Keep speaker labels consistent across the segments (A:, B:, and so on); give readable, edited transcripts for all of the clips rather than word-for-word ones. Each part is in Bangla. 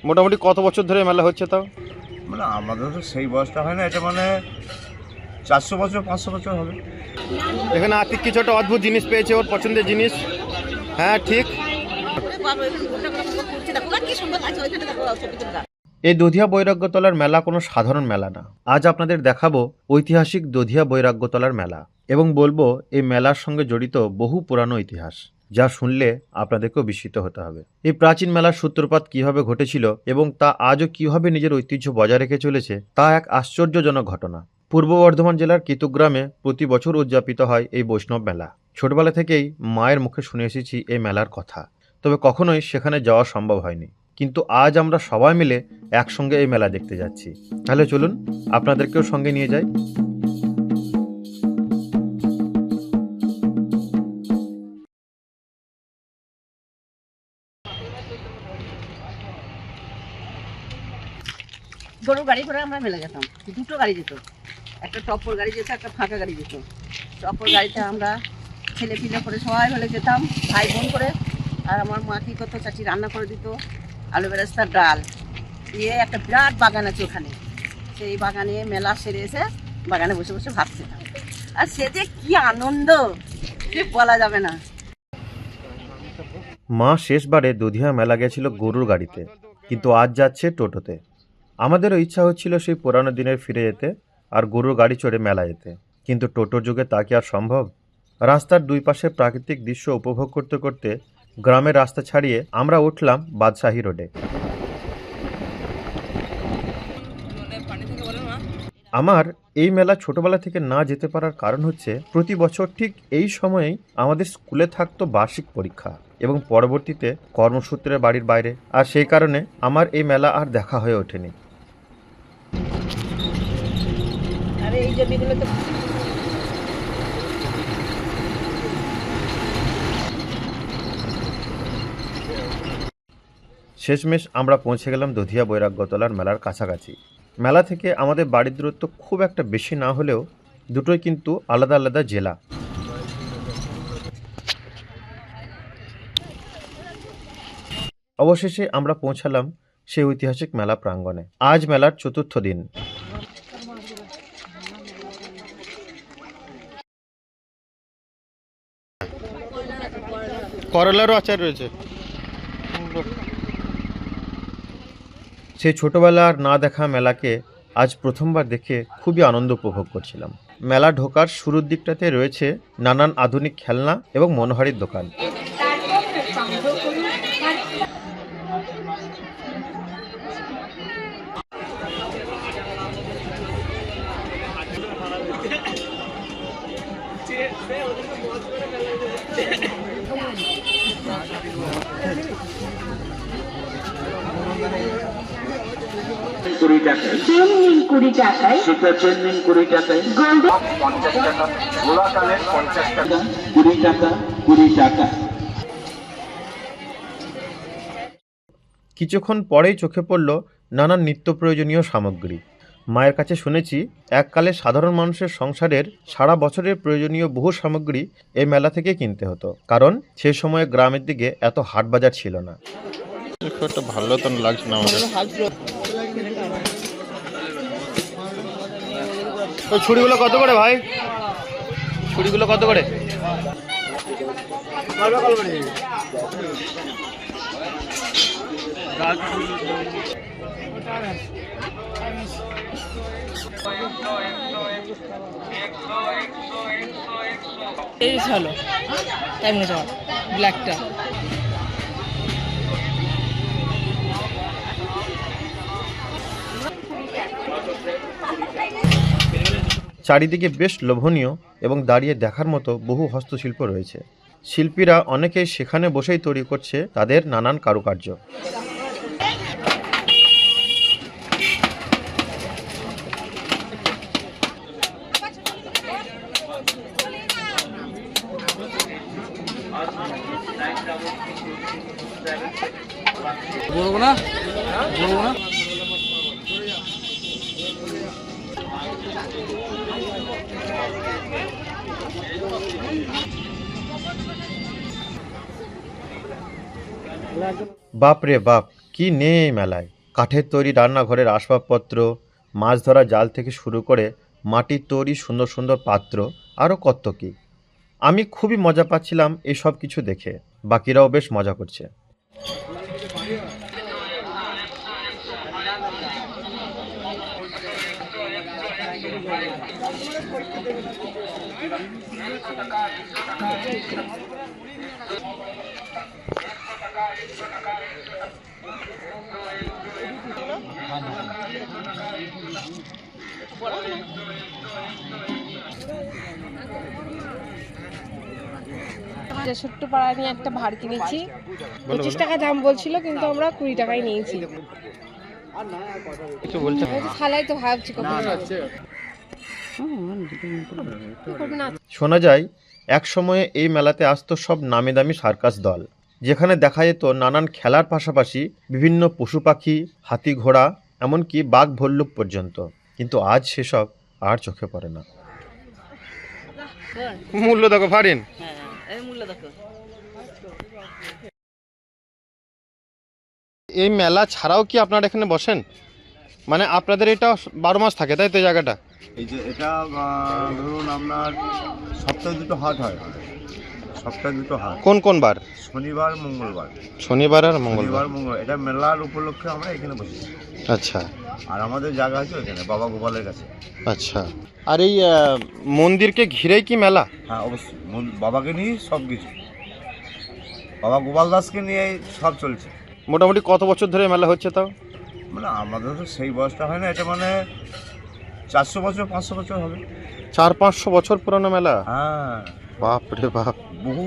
A: মোটামুটি কত বছর ধরে মেলা হচ্ছে তাও?
B: মানে আমাদের তো সেই বয়সটা হয় না, এটা মানে 400 বছর 500 বছর হবে।
A: এখানে আর্থিক কিছু একটা অদ্ভুত জিনিস পেয়েছে, ওর পছন্দের জিনিস। হ্যাঁ ঠিক। এই দধিয়া বৈরাগ্যতলার মেলা কোনো সাধারণ মেলা না। আজ আপনাদের দেখাবো ঐতিহাসিক দধিয়া বৈরাগ্যতলার মেলা এবং বলবো এই মেলার সঙ্গে জড়িত বহু পুরানো ইতিহাস, যা শুনলে আপনাদেরকেও বিস্মিত হতে হবে। এই প্রাচীন মেলার সূত্রপাত কিভাবে ঘটেছিল এবং তা আজও কিভাবে নিজের ঐতিহ্য বজায় রেখে চলেছে, তা এক আশ্চর্যজনক ঘটনা। পূর্ব বর্ধমান জেলার কিতুগ্রামে প্রতি বছর উদযাপিত হয় এই বৈষ্ণব মেলা। ছোটবেলা থেকেই মায়ের মুখে শুনে এসেছি এই মেলার কথা, তবে কখনোই সেখানে যাওয়া সম্ভব হয়নি। কিন্তু আজ আমরা সবাই মিলে একসঙ্গে এই মেলা দেখতে যাচ্ছি। তাহলে চলুন আপনাদেরকেও সঙ্গে নিয়ে যাই।
C: গরুর গাড়ি করে আমরা মেলা যেতাম, দুটো গাড়ি যেত, একটা টপ্পর গাড়ি যেত, একটা ফাঁকা গাড়ি যেত। টপ্পর গাড়িতে আমরা ছেলে পিলে করে সবাই মিলে যেতাম, ভাই বোন করে। আর আমার মা কী করতো, চাচি রান্না করে দিত আলু বেরেস্তার ডাল দিয়ে। একটা বিরাট বাগান আছে ওখানে, সেই বাগানে মেলা সেরে এসে বাগানে বসে বসে ভাত খেতাম। আর সে যে কি আনন্দ, সে বলা যাবে না।
A: মা শেষবারে দধিয়া মেলা গেছিল গরুর গাড়িতে, কিন্তু আজ যাচ্ছে টোটোতে। আমাদেরও ইচ্ছা হচ্ছিল সেই পুরানো দিনের ফিরে যেতে আর গরুর গাড়ি চড়ে মেলা যেতে, কিন্তু টোটোর যুগে তা কি আর সম্ভব? রাস্তার দুই পাশে প্রাকৃতিক দৃশ্য উপভোগ করতে করতে গ্রামের রাস্তা ছাড়িয়ে আমরা উঠলাম বাদশাহী রোডে। আমার এই মেলা ছোটবেলা থেকে না যেতে পারার কারণ হচ্ছে, প্রতি বছর ঠিক এই সময়েই আমাদের স্কুলে থাকতো বার্ষিক পরীক্ষা এবং পরবর্তীতে কর্মসূত্রে বাড়ির বাইরে, আর সেই কারণে আমার এই মেলা আর দেখা হয়ে ওঠেনি। শেষমেশ আমরা পৌঁছে গেলাম দধিয়া বৈরাগ্যতলার মেলার কাছাকাছি। মেলা থেকে আমাদের বাড়ির দূরত্ব খুব একটা বেশি না হলেও দুটোই কিন্তু আলাদা আলাদা জেলা। অবশেষে আমরা পৌঁছালাম সেই ঐতিহাসিক মেলা প্রাঙ্গণে। আজ মেলার চতুর্থ দিন। করলারও আচার রয়েছে। সেই ছোটবেলার না দেখা মেলাকে আজ প্রথমবার দেখে খুবই আনন্দ উপভোগ করছিলাম। মেলা ঢোকার শুরুর দিকটাতে রয়েছে নানান আধুনিক খেলনা এবং মনোহারীর দোকান। কিছুক্ষণ পরেই চোখে পড়ল নানান নিত্য প্রয়োজনীয় সামগ্রী। মায়ের কাছে শুনেছি এককালে সাধারণ মানুষের সংসারের সারা বছরের প্রয়োজনীয় বহু সামগ্রী এই মেলা থেকে কিনতে হতো, কারণ সেই সময়ে গ্রামের দিকে এত হাট বাজার ছিল না। একটা ভালো তো লাগছে না আমাদের। ওই ছুরিগুলো কত করে ভাই? ছুরিগুলো কত করে?
D: এই হলো টাইমে যাওয়া ব্ল্যাকটা।
A: চারিদিকে বেশ লোভনীয় এবং দাঁড়িয়ে দেখার মতো বহু হস্তশিল্প রয়েছে। শিল্পীরা অনেকেই সেখানে বসেই তৈরি করছে তাদের নানান কারুকার্য।
D: বলবো না বলবো না।
A: বাপ রে বাপ, কি নেই এই মেলায়! কাঠের তৈরি রান্নাঘরের আসবাবপত্র, মাছ ধরা জাল থেকে শুরু করে মাটির তৈরি সুন্দর সুন্দর পাত্র, আরও কত কী। আমি খুবই মজা পাচ্ছিলাম এই সব কিছু দেখে। বাকিরাও বেশ মজা করছে।
E: ছোট্ট পাড়া নিয়ে একটা ভাড় কিনেছি। 25 টাকা দাম বলছিল, কিন্তু আমরা 20 টাকায় নিয়েছি।
A: কিছু বলছে
E: থালায় তো ভাবছি কখন
A: শোনা যায় এক সময়ে এই মেলাতে আসতো সব নামি দামি সার্কাস দল, যেখানে দেখা যেত নানান খেলার পাশাপাশি বিভিন্ন পশু পাখি, হাতি ঘোড়া, এমনকি বাঘ ভল্লুক পর্যন্ত। কিন্তু আজ সেসব আর চোখে পড়ে না। মূল্য দেখো ফারিন।
C: হ্যাঁ, এই মূল্য দেখো।
A: এই মেলা ছাড়াও কি আপনারা এখানে বসেন? মানে আপনাদের এটা 12 মাস থাকে, তাই তো জায়গাটা?
B: এই যে এটা ধরুন আপনার সপ্তাহে দুটো হাট হয়, সপ্তাহে দুটো হাট।
A: কোন কোন বার?
B: শনিবার মঙ্গলবার।
A: শনিবার আর
B: শনিবার
A: মঙ্গলবার।
B: মঙ্গলবার এটা মেলার উপলক্ষে আমরা এখানে বসি।
A: আচ্ছা
B: আর আমাদের জায়গা আছে এখানে বাবা গোপালের কাছে।
A: আচ্ছা। আর এই মন্দিরকে ঘিরেই কি মেলা?
B: হ্যাঁ অবশ্যই, বাবাকে নিয়ে সব কিছু, বাবা গোপাল দাসকে নিয়ে সব চলছে।
A: মোটামুটি কত বছর ধরে মেলা হচ্ছে তাও?
B: মানে আমাদের তো সেই বয়সটা হয় না, এটা মানে 400 বছর 500 বছর হবে।
A: 400-500 বছর পুরানো মেলা?
B: হ্যাঁ
A: বাপ রে বাপ!
B: বহু,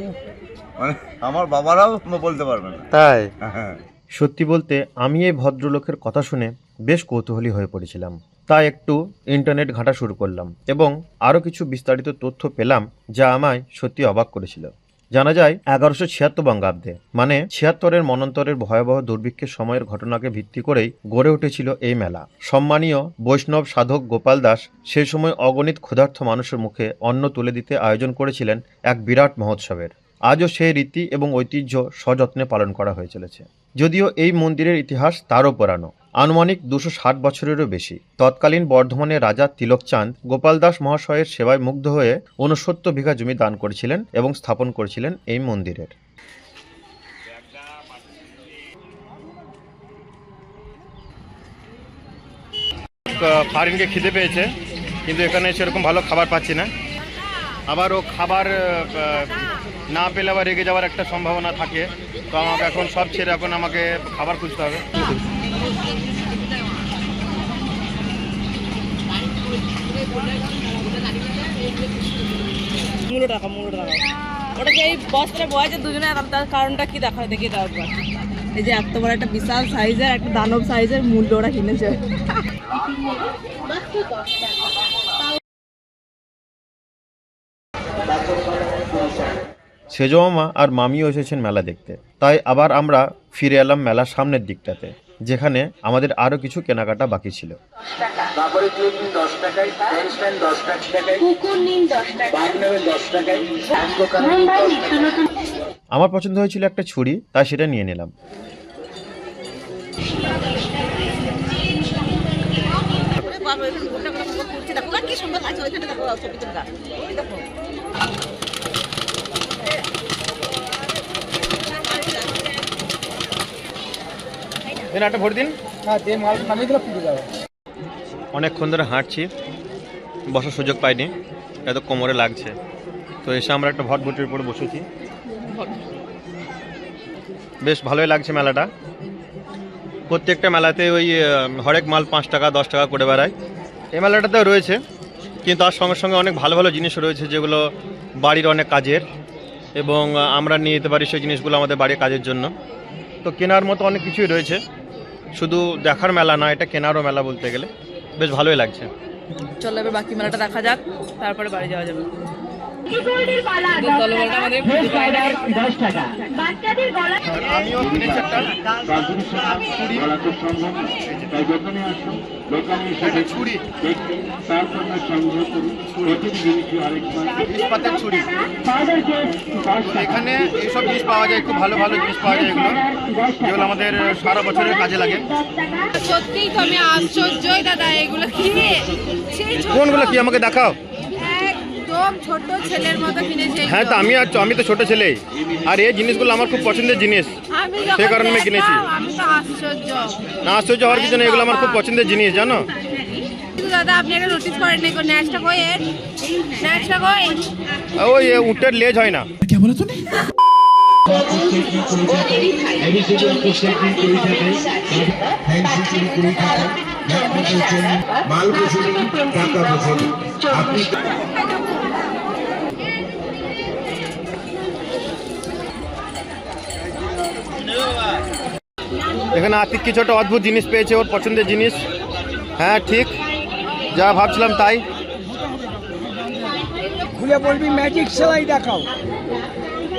B: মানে আমার বাবারাও বলতে পারবে না।
A: তাই?
B: হ্যাঁ।
A: সত্যি বলতে আমি এই ভদ্রলোকের কথা শুনে বেশ কৌতূহলী হয়ে পড়েছিলাম। তাই একটু ইন্টারনেট ঘাঁটা শুরু করলাম এবং আরও কিছু বিস্তারিত তথ্য পেলাম, যা আমায় সত্যি অবাক করেছিল। জানা যায় 1176 বঙ্গাব্দে, মানে 76-এর মন্বন্তরের ভয়াবহ দুর্ভিক্ষের সময়ের ঘটনাকে ভিত্তি করেই গড়ে উঠেছিল এই মেলা। সম্মানীয় বৈষ্ণব সাধক গোপাল দাস সেই সময় অগণিত ক্ষুধার্ত মানুষের মুখে অন্ন তুলে দিতে আয়োজন করেছিলেন এক বিরাট মহোৎসবের। আজও সেই রীতি এবং ঐতিহ্য সযত্নে পালন করা হয়ে চলেছে। যদিও এই মন্দিরের ইতিহাস তারও পুরানো, আনুমানিক 260 বছরেরও বেশি। তৎকালীন বর্ধমানের রাজা তিলকচাঁদ গোপাল দাস মহাশয়ের সেবায় মুগ্ধ হয়ে 69 বিঘা জমি দান করেছিলেন এবং স্থাপন করেছিলেন এই মন্দিরের। ফারিনকে খিদে পেয়েছে, কিন্তু এখানে সেরকম ভালো খাবার পাচ্ছি না। আবার ও খাবার না পেলে আবার রেগে যাওয়ার একটা সম্ভাবনা থাকে। তো আমাকে এখন সব ছেড়ে এখন আমাকে খাবার খুঁজতে হবে।
D: মূল্য টাকা ওটা যে এই বস্তাটা বয়েছে দুজনে, তার কারণটা কি দেখা হয় দেখি। তারপর এই যে এত বড় একটা বিশাল সাইজের একটা দানব সাইজের মূল্য ওরা কিনেছে।
A: সেজো মামা আর মামিও এসেছেন মেলা দেখতে, তাই আবার আমরা ফিরে এলাম মেলার সামনের দিকটাতে, যেখানে আমাদের আরও কিছু কেনাকাটা বাকি ছিল। আমার পছন্দ হয়েছিল একটা ছুরি, তাই সেটা নিয়ে নিলাম।
C: দেখো কি সুন্দর লাগছে, ওইখানে দেখো ছবি তুলগা, দেখো।
A: একটা ভোট দিন। অনেকক্ষণ ধরে হাঁটছি, বসার সুযোগ পাইনি, এত কোমরে লাগছে। তো এসে আমরা একটা ভটভটির উপরে বসেছি। বেশ ভালোই লাগছে মেলাটা। প্রত্যেকটা মেলাতে ওই হরেক মাল 5 টাকা 10 টাকা করে বেড়ায়। এই মেলাটাতেও রয়েছে, কিন্তু তার সঙ্গে সঙ্গে অনেক ভালো ভালো জিনিস রয়েছে, যেগুলো বাড়ির অনেক কাজের, এবং আমরা নিয়ে যেতে পারি সেই জিনিসগুলো আমাদের বাড়ির কাজের জন্য। তো কেনার মতো অনেক কিছুই রয়েছে, শুধু দেখার মেলা না, এটা কেনারও মেলা বলতে গেলে। বেশ ভালোই লাগছে।
D: চলো এবার বাকি মেলাটা দেখা যাক, তারপরে বাড়ি যাওয়া যাবে। তলবলটা আমাদের খুঁজে পাই না।
A: আমিও কিনেছি একটা ছুরি, ইস্পাতের ছুরি। এখানে এইসব জিনিস পাওয়া যায়, খুব ভালো ভালো জিনিস পাওয়া যায় এগুলো, যেগুলো আমাদের সারা বছরের কাজে লাগে।
E: সত্যিই তো আমি আশ্চর্যই দাদা, এগুলো কি সেই ছোট,
A: কোনগুলো কি আমাকে দেখাও।
E: একদম ছোট ছেলের মতো কিনেছে।
A: হ্যাঁ, তো আমি তো ছোট ছেলে, আর এই জিনিসগুলো আমার খুব পছন্দের জিনিস,
E: আমি
A: সে কারণে আমি কিনেছি।
E: আমি তো আশ্চর্য।
A: না, আশ্চর্য হওয়ার কিছু নেই, এগুলো আমার খুব পছন্দের জিনিস, জানো।
E: কিন্তু দাদা আপনি একটা নোটিস করেন নাই, ন্যাচটা কই এর, ন্যাচটা কই?
A: ওই উটের লেজ হয় না। এখানে আতিক কিছু একটা অদ্ভুত জিনিস পেয়েছে, ওর পছন্দের জিনিস। হ্যাঁ ঠিক, যা ভাবছিলাম তাই।
F: খুলে বলবি ম্যাজিক সেলাই দেখাও,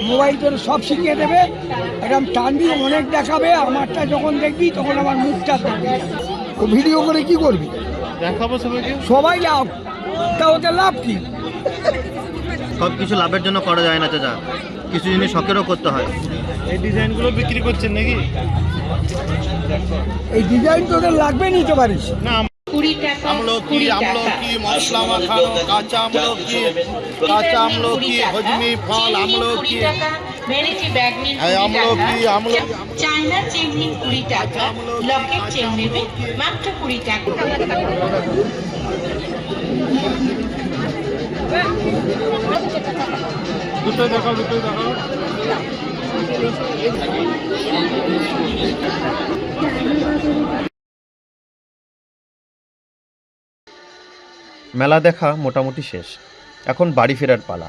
F: মোবাইল তোর সব শিখিয়ে দেবে, এরকম টানবি অনেক দেখাবে, আমারটা যখন দেখবি তখন আমার মুখটা দেখবি। ও ভিডিও করে কি করবি?
A: দেখাবো সবাইকে।
F: সবাই লাভ, তা ওতে লাভ কি?
A: সব কিছু লাভের জন্য করা যায় না চাচা, কিছু জিনিস শখেরও করতে হয়। এই ডিজাইনগুলো বিক্রি করছেন নাকি?
F: এই ডিজাইন তোদের লাগবে, নিতে পারিস।
A: না, আমলকি, মশলা মাখানো, কাঁচা আমলকি, হজমি ফল, আমলকি,
G: চায়না চেন নিন 20 টাকা, লকেট চেন নেবে মাত্র 20 টাকা।
A: দুটোই দেখাও। মেলা দেখা মোটামুটি শেষ, এখন বাড়ি ফেরার পালা।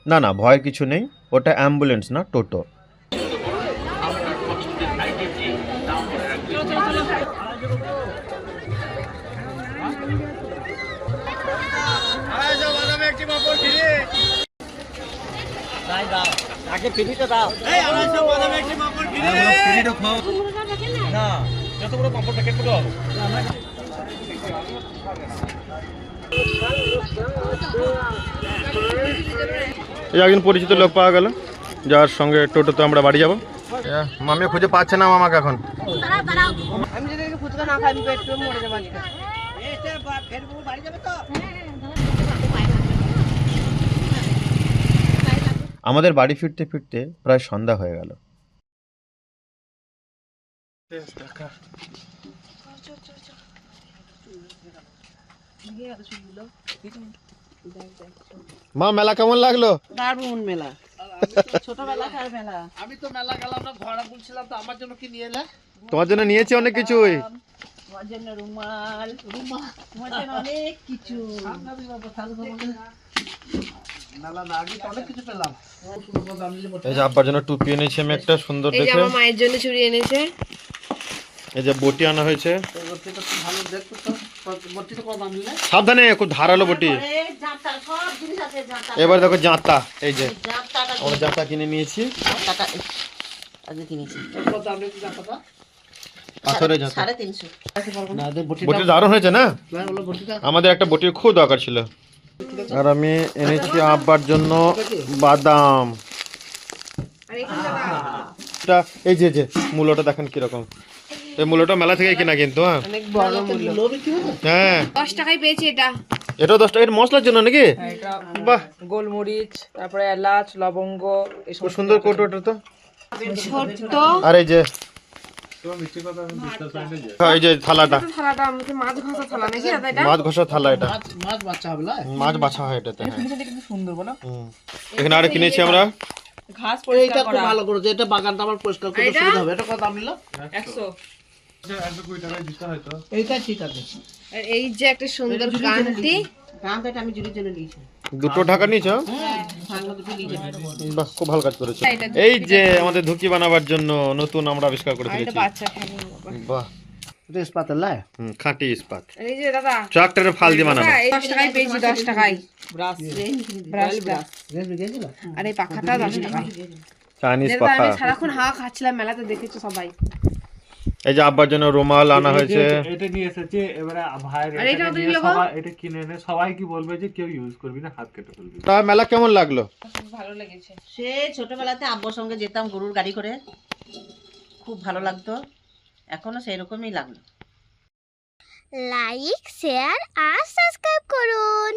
A: না না, ভয়ের কিছু নেই, ওটা অ্যাম্বুলেন্স না, টোটো। এই একজন পরিচিত লোক পাওয়া গেল, যার সঙ্গে টোটোতে আমরা বাড়ি যাব। মামি খুঁজে পাচ্ছে না মামাকে এখন।
C: আমি যদি ফুচকা না খাই আমি পেট পুরো মরে যাবো আজকে।
A: আমাদের বাড়ি ফিরতে ফিরতে প্রায় সন্ধ্যা হয়ে গেল। মা, মেলা কেমন লাগলো?
C: দারুণ মেলা, ছোটবেলাকার মেলা।
A: তোমার জন্য নিয়েছি অনেক কিছুই।
C: তোমার জন্য রুমাল, তোমার জন্য অনেক কিছু।
A: এই যে আব্বার জন্য টুপি এনেছি আমি একটা সুন্দর
E: এই যে
A: দেখে।
E: আমার মায়ের জন্য চুড়ি এনেছে।
A: এই যে বটি আনা হয়েছে, সাবধানে, খুব ধারালো বটি। এবার দেখো জাঁতা, এই যে আমরা জাঁতা কিনে নিয়েছি, পাথরের জাঁতা।
C: 350।
A: বটি দারুণ হয়েছে না? আমাদের একটা বটির খুব দরকার ছিল। আর আমি এনেছি আব্বার জন্য বাদাম। এটা এই যে মূলোটা দেখেন কিরকম, এই মূলোটা মেলা থেকে কেনা কিন্তু।
C: অনেক বড় মূল্য।
A: হ্যাঁ,
E: 10 টাকায় পেয়েছি এটা।
A: এটাও 10 টাকা। মশলার জন্য নাকি? বাহ,
D: গোলমরিচ, তারপরে এলাচ, লবঙ্গ,
A: খুব সুন্দর কৌটোটা তো।
E: ছোট্ট
A: আর এই যে এই যে থালাটা,
E: থালাটা আমাদের মাছ ঘষা থালা নাকি দাদা? এটা
A: মাছ ঘষা থালা, এটা
B: মাছ বাচ্চা হবে না?
A: মাছ বাছা হয় এটাতে। হ্যাঁ,
D: কিন্তু সুন্দর বলো।
A: এখানে আরে কিনেছি আমরা
D: ঘাস পরিষ্কার করা।
C: ভালো করেছে, এটা বাগানটা আমার পরিষ্কার করতে সুবিধা হবে। এটা কত দাম নিল?
D: 100।
C: এইটা ঠিক আছে।
E: আর এই যে একটা সুন্দর কান্তি,
C: দামটা এটা আমি জুড়ির জন্য নিয়েছি।
A: 2 টাকা নিয়েছ?
C: ভাঙলো দুটো নিয়েছি।
A: বাহ, খুব ভালো কাজ করেছো। এই যে আমাদের ধুকি বানাবার জন্য নতুন আমরা আবিষ্কার করে
E: আর এটা
A: ফেলেছি।
E: বাচ্চা খাবে।
A: বাহ,
H: এটা ইস্পাতের লাই
A: খাঁটি ইস্পাত,
E: এই যে দাদা
A: ট্রাক্টরে ফাল দিয়ে বানানো।
E: 10 টাকায় পেয়েছি, 10 টাকায়
D: ব্রাশ
E: ব্রাশটা।
H: রেসবি গেছিল
E: আর এই পাখাটা 10 টাকা।
A: চাইনিজ
E: দাদা
A: পাখা।
E: আমি সারাক্ষণ হাওয়া খাচ্ছিলাম, মেলাতে দেখেছো সবাই।
A: এই যে আব্বার জন্য রুমাল আনা হয়েছে।
I: এটা নিয়ে এসেছে, এবারে ভাইয়ের
E: আর এটা
I: এটাকে
E: তো
I: নিয়ে
E: দিলো
I: সবাই এটা কিনে এনে সবাই কি বলবে যে কেউ ইউজ করবি না, হাত কেটে ফেলবি।
A: তা মেলা কেমন লাগলো?
E: ভালো লেগেছে।
C: সে ছোটবেলাতে আব্বুর সঙ্গে যেতাম গরুর গাড়ি করে, খুব ভালো লাগতো, এখনো সেই রকমই লাগলো।
J: লাইক শেয়ার আর সাবস্ক্রাইব করুন।